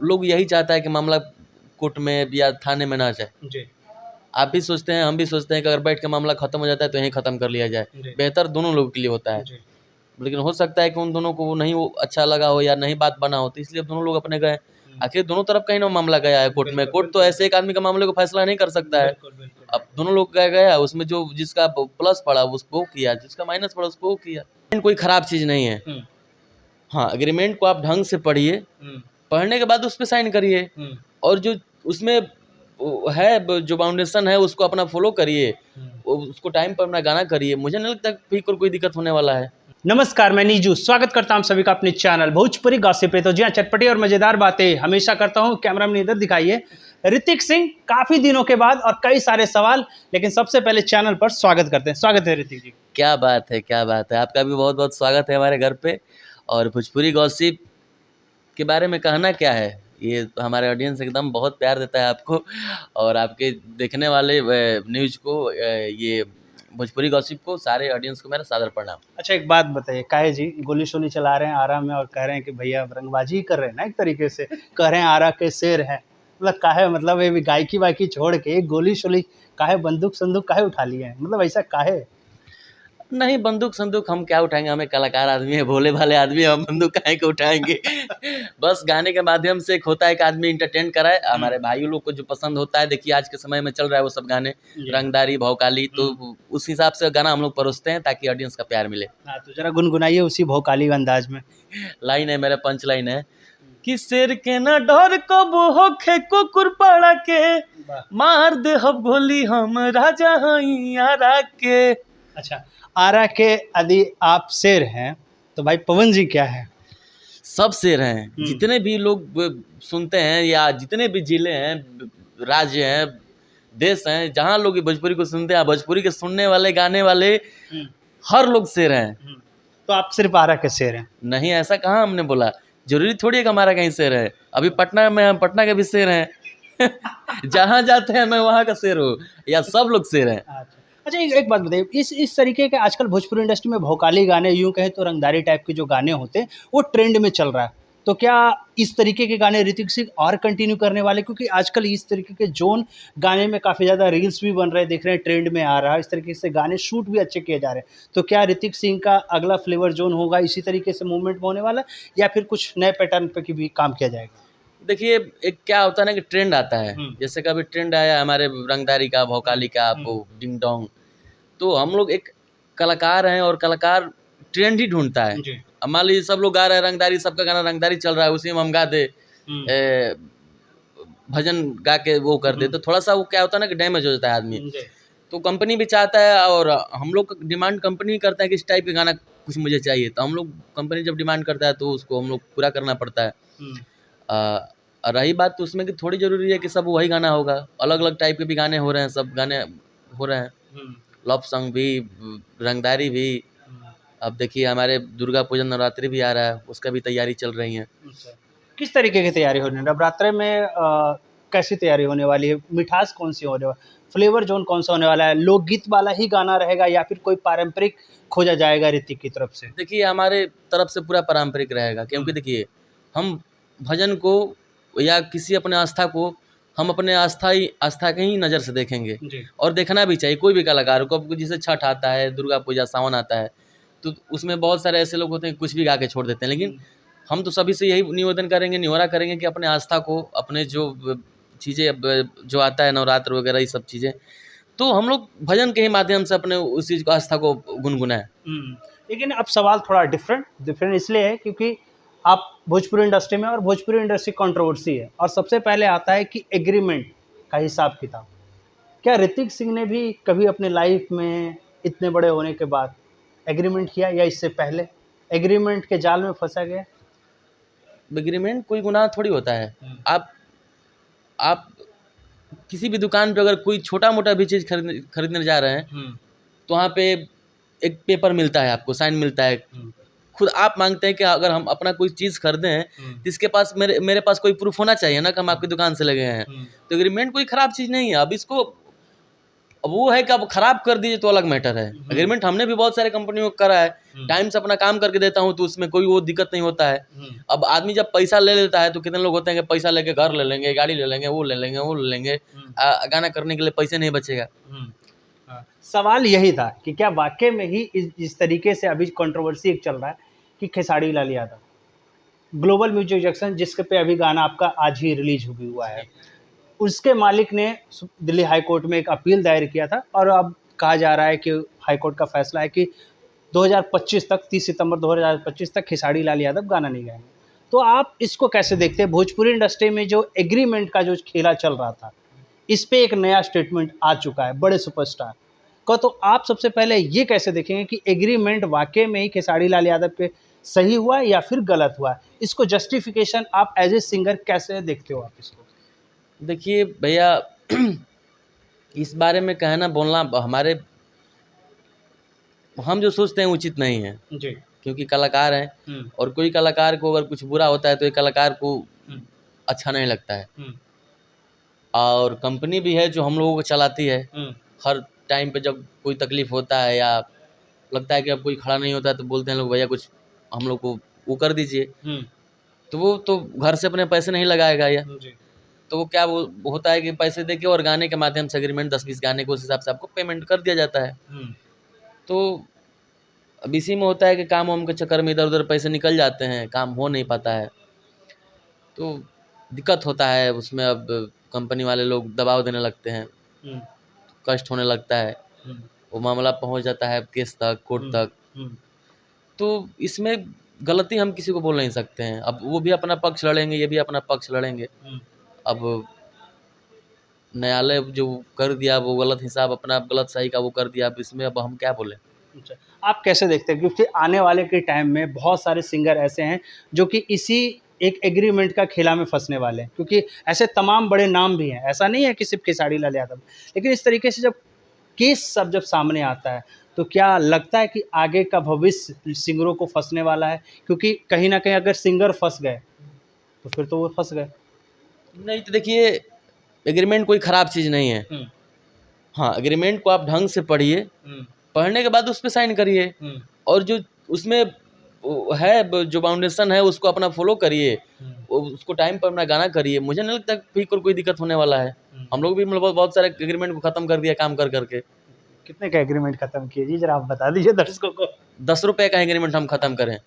लोग यही चाहता है कि मामला कोर्ट में या थाने में ना जाए। जी आप भी सोचते हैं, हम भी सोचते हैं कि अगर बैठ के मामला खत्म हो जाता है तो यहीं खत्म कर लिया जाए, जी बेहतर दोनों लोगों के लिए होता है। जी लेकिन हो सकता है कि उन दोनों को वो नहीं वो अच्छा लगा हो या नहीं बात बना हो, तो इसलिए दोनों लोग अपने गए। आखिर दोनों तरफ कहीं ना मामला गया है कोर्ट में। बिल्कुल, कोर्ट तो ऐसे एक आदमी का मामले को फैसला नहीं कर सकता है। बिल्कुल बिल्कुल। अब दोनों लोग गया उसमें, जो जिसका प्लस पड़ा उसको किया, जिसका माइनस पड़ा उसको किया। कोई खराब चीज़ नहीं है। हम्म, हाँ, एग्रीमेंट को आप ढंग से पढ़िए, हम्म, पढ़ने के बाद उस पर साइन करिए, हम्म, और जो उसमें है जो फाउंडेशन है उसको अपना फॉलो करिए, उसको टाइम पर अपना गाना करिए। मुझे नहीं लगता फिर कोई दिक्कत होने वाला है। नमस्कार, मैं नीजू स्वागत करता हूं सभी का अपने चैनल भोजपुरी गॉसिप पे। तो जी हाँ, चटपटी और मजेदार बातें हमेशा करता हूं। कैमरा में इधर दिखाइए ऋतिक सिंह, काफी दिनों के बाद और कई सारे सवाल, लेकिन सबसे पहले चैनल पर स्वागत करते हैं। स्वागत है ऋतिक जी। क्या बात है, क्या बात है। आपका भी बहुत बहुत स्वागत है हमारे घर पे। और भोजपुरी गॉसिप के बारे में कहना क्या है, ये तो हमारे ऑडियंस एकदम बहुत प्यार देता है आपको, और आपके देखने वाले न्यूज़ को, ये भोजपुरी गॉसिप को, सारे ऑडियंस को मेरा सादर प्रणाम। अच्छा, एक बात बताइए, काहे जी गोली शोली चला रहे हैं आरा में और कह रहे हैं कि भैया रंगबाजी ही कर रहे हैं ना, एक तरीके से कह रहे हैं आरा के शेर हैं। मतलब काहे, मतलब ये भी गायकी वायकी छोड़ के गोली शोली काहे, बंदूक संदूक काहे उठा लिए हैं, मतलब ऐसा काहे? नहीं, बंदूक संदूक हम क्या उठाएंगे, हमें कलाकार आदमी है, भोले भाले आदमी है, हम बंदूक काहे को उठाएंगे। बस गाने के माध्यम से एक होता है कि आदमी इंटरटेन कराए। हमारे भाइयों लोग को जो पसंद होता है, देखिए आज के समय में चल रहा है वो सब गाने, रंगदारी भौकाली, तो उस हिसाब से गाना हम लोग परोसते हैं ताकि ऑडियंस का प्यार मिले। हाँ, तो जरा गुनगुनाइए उसी भौकाली अंदाज में। लाइन है, मेरा पंच लाइन है कि शेर के ना डर कब होखे कुकुर पाड़ा के, वाह। मार दे हम गोली हम राजा हई आरा के। अच्छा, आरा के यदि आप शेर हैं तो भाई पवन जी क्या है? सब शेर हैं, जितने भी लोग सुनते हैं या जितने भी जिले हैं, राज्य हैं, देश हैं, जहाँ लोग ये भोजपुरी को सुनते हैं, भोजपुरी के सुनने वाले, गाने वाले, हर लोग शेर हैं। तो आप सिर्फ आरा के शेर हैं? नहीं, ऐसा कहाँ हमने बोला। जरूरी थोड़ी है कि हमारा कहीं शेर है। अभी पटना में हम पटना के भी शेर हैं। जहाँ जाते हैं मैं वहाँ का शेर हूँ, या सब लोग शेर हैं। अच्छा, एक बात बताइए, इस तरीके के आजकल भोजपुरी इंडस्ट्री में भौकाली गाने, यूं कहें तो रंगदारी टाइप के जो गाने होते हैं वो ट्रेंड में चल रहा है, तो क्या इस तरीके के गाने ऋतिक सिंह और कंटिन्यू करने वाले? क्योंकि आजकल इस तरीके के जोन गाने में काफ़ी ज़्यादा रील्स भी बन रहे हैं, देख रहे हैं ट्रेंड में आ रहा है, इस तरीके से गाने शूट भी अच्छे किए जा रहे हैं। तो क्या ऋतिक सिंह का अगला फ्लेवर जोन होगा इसी तरीके से मूवमेंट में होने वाला, या फिर कुछ नए पैटर्न पे की भी काम किया जाएगा? देखिए, एक क्या होता है ना कि ट्रेंड आता है, जैसे कभी ट्रेंड आया हमारे रंगदारी का, भौकाली का, डिंग डोंग, तो हम लोग एक कलाकार हैं और कलाकार ट्रेंड ही ढूंढता है। अब मान लीजिए सब लोग गा रहे हैं रंगदारी, सबका गाना रंगदारी चल रहा है, उसी में हम गा दे, भजन गा के वो कर दे, तो थोड़ा सा वो क्या होता है ना कि डैमेज हो जाता है आदमी। तो कंपनी भी चाहता है और हम लोग डिमांड कंपनी करता है कि इस टाइप के गाना कुछ मुझे चाहिए, तो हम लोग कंपनी जब डिमांड करता है तो उसको हम लोग पूरा करना पड़ता है। रही बात तो उसमें कि थोड़ी ज़रूरी है कि सब वही गाना होगा, अलग अलग टाइप के भी गाने हो रहे हैं, सब गाने हो रहे हैं, लव सॉन्ग भी, रंगदारी भी। अब देखिए हमारे दुर्गा पूजन नवरात्रि भी आ रहा है, उसका भी तैयारी चल रही है। किस तरीके की तैयारी होने नवरात्रे में? कैसी तैयारी होने वाली है? मिठास कौन सी होने वाली, फ्लेवर जोन कौन सा होने वाला है? लोकगीत वाला ही गाना रहेगा या फिर कोई पारंपरिक खोजा जाएगा ऋतिक की तरफ से? देखिए हमारे तरफ से पूरा पारंपरिक रहेगा, क्योंकि देखिए हम भजन को या किसी अपने आस्था को हम अपने आस्था के ही नज़र से देखेंगे, और देखना भी चाहिए कोई भी कलाकार को। अब जैसे छठ आता है, दुर्गा पूजा, सावन आता है, तो उसमें बहुत सारे ऐसे लोग होते हैं कुछ भी गा के छोड़ देते हैं, लेकिन हम तो सभी से यही निवेदन करेंगे, निहोरा करेंगे कि अपने आस्था को, अपने जो चीज़ें जो आता है नवरात्र वगैरह ये सब चीज़ें, तो हम लोग भजन के ही माध्यम से अपने उस चीज़ को, आस्था को गुनगुनाएं। लेकिन अब सवाल थोड़ा डिफरेंट इसलिए है क्योंकि आप भोजपुरी इंडस्ट्री में, और भोजपुरी इंडस्ट्री कंट्रोवर्सी है, और सबसे पहले आता है कि एग्रीमेंट का हिसाब किताब। क्या ऋतिक सिंह ने भी कभी अपने लाइफ में इतने बड़े होने के बाद एग्रीमेंट किया, या इससे पहले एग्रीमेंट के जाल में फंसा गया? एग्रीमेंट कोई गुनाह थोड़ी होता है। आप किसी भी दुकान पे अगर कोई छोटा मोटा भी चीज़ खरीदने जा रहे हैं, तो वहाँ पे एक पेपर मिलता है, आपको साइन मिलता है। खुद आप मांगते हैं कि अगर हम अपना कोई चीज़ खरीदें हैं तो इसके पास मेरे पास कोई प्रूफ होना चाहिए ना कि हम आपकी दुकान से लगे हैं। तो एग्रीमेंट कोई ख़राब चीज़ नहीं है। अब इसको अब वो है कि अब खराब कर दीजिए तो अलग मैटर है। एग्रीमेंट हमने भी बहुत सारे कंपनियों को करा है, टाइम से अपना काम करके देता हूँ तो उसमें कोई वो दिक्कत नहीं होता है। अब आदमी जब पैसा ले लेता है तो कितने लोग होते हैं कि पैसा लेके घर ले लेंगे, गाड़ी ले लेंगे, वो ले लेंगे, वो ले लेंगे, गाना करने के लिए पैसे नहीं बचेगा। सवाल यही था कि क्या वाकई में ही इस तरीके से अभी कंट्रोवर्सी एक चल रहा है कि Khesari Lal Yadav global music junction, जिसके पे अभी गाना आपका आज ही रिलीज हुआ है, उसके मालिक ने दिल्ली हाई कोर्ट में एक अपील दायर किया था और अब कहा जा रहा है कि हाई कोर्ट का फैसला है कि 2025 तक, 30 सितंबर 2025 तक खेसारी लाल यादव गाना नहीं गाएंगे। तो आप इसको कैसे देखते हैं? भोजपुरी इंडस्ट्री में जो एग्रीमेंट का जो खेला चल रहा था, इस पे एक नया स्टेटमेंट आ चुका है बड़े सुपरस्टार का, तो आप सबसे पहले ये कैसे देखेंगे कि एग्रीमेंट वाकई में ही खेसारी लाल यादव पे सही हुआ है या फिर गलत हुआ है? इसको जस्टिफिकेशन आप एज ए सिंगर कैसे देखते हो आप इसको? देखिए भैया, इस बारे में कहना बोलना हमारे, हम जो सोचते हैं उचित नहीं है जी। क्योंकि कलाकार हैं और कोई कलाकार को अगर कुछ बुरा होता है तो एक कलाकार को अच्छा नहीं लगता है। और कंपनी भी है जो हम लोगों को चलाती है। हर टाइम पे जब कोई तकलीफ होता है या लगता है कि अब कोई खड़ा नहीं होता है तो बोलते हैं लोग भैया कुछ हम लोग को वो कर दीजिए। तो वो तो घर से अपने पैसे नहीं लगाएगा या तो वो क्या वो होता है कि पैसे देके और गाने के माध्यम से एग्रीमेंट 10-20 गाने को उस हिसाब से आपको पेमेंट कर दिया जाता है। तो अब इसी में होता है कि काम वाम के चक्कर में इधर उधर पैसे निकल जाते हैं, काम हो नहीं पाता है, तो दिक्कत होता है उसमें। अब कंपनी वाले लोग दबाव देने लगते हैं, कष्ट होने लगता है, वो मामला पहुंच जाता है केस तक, कोर्ट तक। तो इसमें गलती हम किसी को बोल नहीं सकते हैं। अब वो भी अपना पक्ष लड़ेंगे, ये भी अपना पक्ष लड़ेंगे। अब न्यायालय जो कर दिया वो गलत हिसाब अपना गलत सही का वो कर दिया, अब इसमें अब हम क्या बोलें। अच्छा, आप कैसे देखते हैं? क्योंकि आने वाले के टाइम में बहुत सारे सिंगर ऐसे हैं जो कि इसी एक एग्रीमेंट का खेला में फंसने वाले हैं, क्योंकि ऐसे तमाम बड़े नाम भी हैं, ऐसा नहीं है कि सिर्फ खेसारी लाल यादव। लेकिन इस तरीके से जब केस सब जब सामने आता है तो क्या लगता है कि आगे का भविष्य सिंगरों को फंसने वाला है? क्योंकि कहीं ना कहीं अगर सिंगर फंस गए तो फिर तो वो फंस गए। नहीं तो देखिए, एग्रीमेंट कोई ख़राब चीज़ नहीं है। हाँ, एग्रीमेंट को आप ढंग से पढ़िए, पढ़ने के बाद उस पर साइन करिए और जो उसमें है जो बाउंडेशन है उसको अपना फॉलो करिए, उसको टाइम पर अपना गाना करिए। मुझे नहीं लगता कि कोई दिक्कत होने वाला है। हम लोग भी मतलब बहुत सारे एग्रीमेंट को ख़त्म कर दिया काम कर करके। कितने का एग्रीमेंट खत्म किए जी, जरा आप बता दीजिए दर्शकों को। 10 रुपये का एग्रीमेंट हम ख़त्म करें,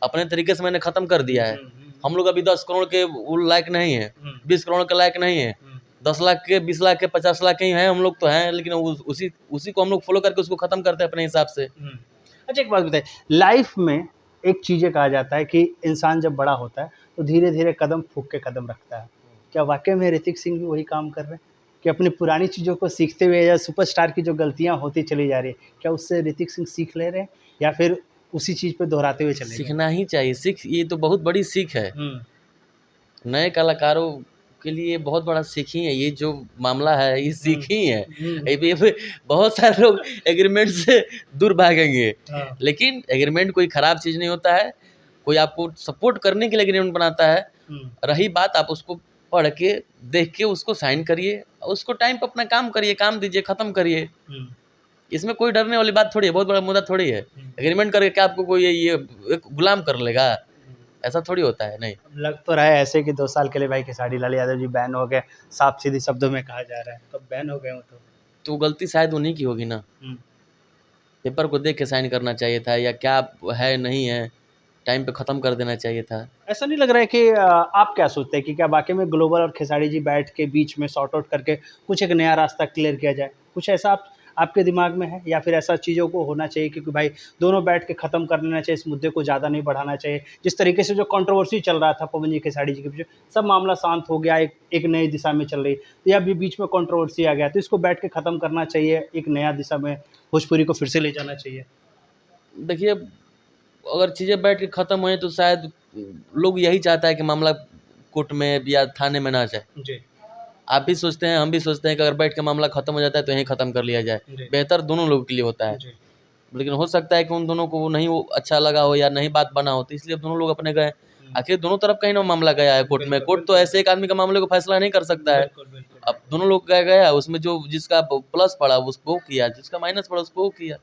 अपने तरीके से मैंने ख़त्म कर दिया है। हम लोग अभी 10 करोड़ के वो लायक नहीं है, 20 करोड़ के लायक नहीं है, 10 लाख के, 20 लाख के, 50 लाख के ही हैं हम लोग तो हैं, लेकिन उसी को हम लोग फॉलो करके उसको ख़त्म करते हैं अपने हिसाब से। अच्छा, एक बात बताइए, लाइफ में एक चीज़ें कहा जाता है कि इंसान जब बड़ा होता है तो धीरे धीरे कदम फूक के कदम रखता है। क्या वाकई में ऋतिक सिंह भी वही काम कर रहे हैं कि अपनी पुरानी चीज़ों को सीखते हुए, या सुपरस्टार की जो गलतियां होती चली जा रही है, क्या उससे ऋतिक सिंह सीख ले रहे हैं या फिर उसी चीज़ पे दोहराते हुए चले? सीखना ही चाहिए, ये तो बहुत बड़ी सीख है। नए कलाकारों के लिए बहुत बड़ा सीख ही है ये जो मामला है, ये सीख ही है। ये बहुत सारे लोग एग्रीमेंट से दूर भागेंगे, लेकिन एग्रीमेंट कोई ख़राब चीज़ नहीं होता है। कोई आपको सपोर्ट करने के लिए एग्रीमेंट बनाता है। रही बात, आप उसको पढ़ के देख के उसको साइन करिए, उसको टाइम पर अपना काम करिए, काम दीजिए, ख़त्म करिए। इसमें कोई डरने वाली बात थोड़ी है, बहुत बड़ा मुद्दा थोड़ी है। एग्रीमेंट करके क्या आपको कोई ये एक गुलाम कर लेगा? ऐसा थोड़ी होता है। नहीं, लग तो रहा है ऐसे कि 2 साल के लिए भाई खेसारी लाल यादव जी बैन हो गए, साफ सीधे शब्दों में कहा जा रहा है। कब बैन हो गए हो तो गलती शायद उन्हीं की होगी ना। पेपर को देख के साइन करना चाहिए था, या क्या है नहीं है टाइम पे ख़त्म कर देना चाहिए था। ऐसा नहीं लग रहा है कि आप क्या सोचते हैं कि क्या वाकई में ग्लोबल और खेसारी जी बैठ के बीच में सॉर्ट आउट करके कुछ एक नया रास्ता क्लियर किया जाए? कुछ ऐसा आपके दिमाग में है, या फिर ऐसा चीज़ों को होना चाहिए क्योंकि भाई दोनों बैठ के ख़त्म कर लेना चाहिए, इस मुद्दे को ज़्यादा नहीं बढ़ाना चाहिए? जिस तरीके से जो कंट्रोवर्सी चल रहा था पवन जी खेसारी जी के पीछे, सब मामला शांत हो गया, एक नई दिशा में चल रही, तो या भी बीच में कंट्रोवर्सी आ गया, तो इसको बैठ के ख़त्म करना चाहिए, एक नया दिशा में भोजपुरी को फिर से ले जाना चाहिए? देखिए, अगर चीज़ें बैठ के ख़त्म हुए तो शायद लोग यही चाहता है कि मामला कोर्ट में या थाने में ना जाए। जी। आप भी सोचते हैं, हम भी सोचते हैं कि अगर बैठ के मामला ख़त्म हो जाता है तो यहीं ख़त्म कर लिया जाए, बेहतर दोनों लोगों के लिए होता है। लेकिन हो सकता है कि उन दोनों को वो नहीं वो अच्छा लगा हो या नहीं बात बना हो, तो इसलिए अब दोनों लोग अपने गए। आखिर दोनों तरफ कहीं ना मामला गया है कोर्ट में। कोर्ट तो ऐसे एक आदमी का मामले को फैसला नहीं कर सकता है। अब दोनों लोग गया, उसमें जो जिसका प्लस पड़ा उसको किया, जिसका माइनस पड़ा उसको किया।